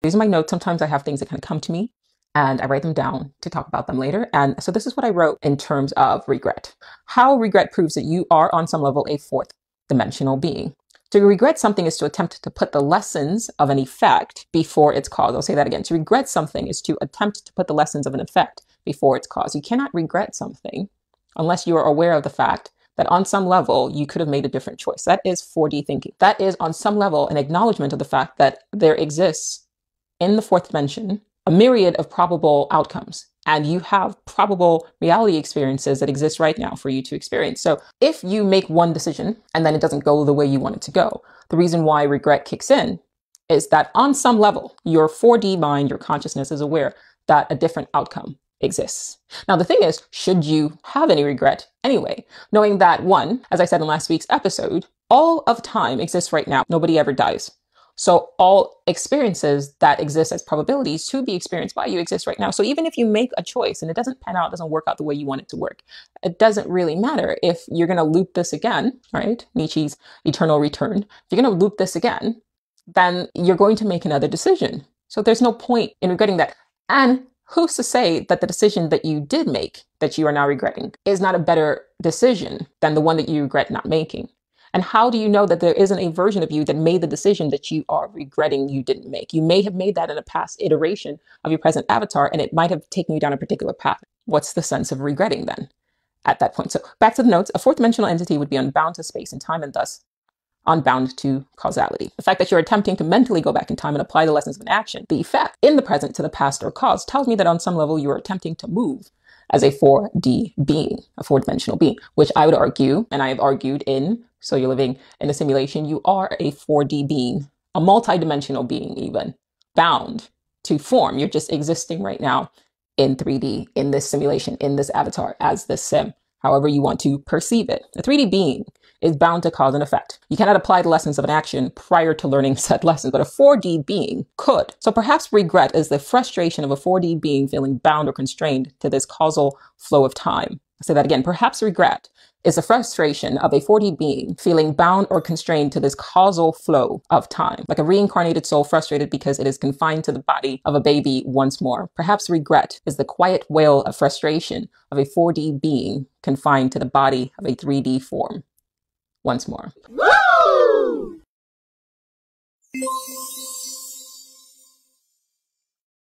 These are my notes. Sometimes I have things that kind of come to me and I write them down to talk about them later. And so this is what I wrote in terms of regret. How regret proves that you are on some level a fourth dimensional being. To regret something is to attempt to put the lessons of an effect before its cause. I'll say that again. To regret something is to attempt to put the lessons of an effect before its cause. You cannot regret something unless you are aware of the fact that on some level you could have made a different choice. That is 4D thinking. That is on some level an acknowledgement of the fact that there exists in the fourth dimension a myriad of probable outcomes. And you have probable reality experiences that exist right now for you to experience. So if you make one decision and then it doesn't go the way you want it to go, the reason why regret kicks in is that on some level, your 4D mind, your consciousness is aware that a different outcome exists. Now, the thing is, should you have any regret anyway, knowing that one, as I said in last week's episode, all of time exists right now. Nobody ever dies. So all experiences that exist as probabilities to be experienced by you exist right now. So even if you make a choice and it doesn't pan out, doesn't work out the way you want it to work, it doesn't really matter if you're going to loop this again, right? Nietzsche's eternal return. If you're going to loop this again, then you're going to make another decision. So there's no point in regretting that. And who's to say that the decision that you did make, that you are now regretting, is not a better decision than the one that you regret not making? And how do you know that there isn't a version of you that made the decision that you are regretting you didn't make? You may have made that in a past iteration of your present avatar, and it might have taken you down a particular path. What's the sense of regretting then at that point? So back to the notes, a fourth dimensional entity would be unbound to space and time and thus unbound to causality. The fact that you're attempting to mentally go back in time and apply the lessons of an action, the effect in the present to the past or cause, tells me that on some level you are attempting to move as a 4D being, a four-dimensional being, which I would argue, and I have argued in So You're Living in a Simulation, you are a 4D being, a multi-dimensional being even, bound to form. You're just existing right now in 3D, in this simulation, in this avatar, as this sim, however you want to perceive it. A 3D being is bound to cause and effect. You cannot apply the lessons of an action prior to learning said lessons, but a 4D being could. So perhaps regret is the frustration of a 4D being feeling bound or constrained to this causal flow of time. I'll say that again. Perhaps regret is the frustration of a 4D being feeling bound or constrained to this causal flow of time, like a reincarnated soul frustrated because it is confined to the body of a baby once more. Perhaps regret is the quiet wail of frustration of a 4D being confined to the body of a 3D form once more. Woo!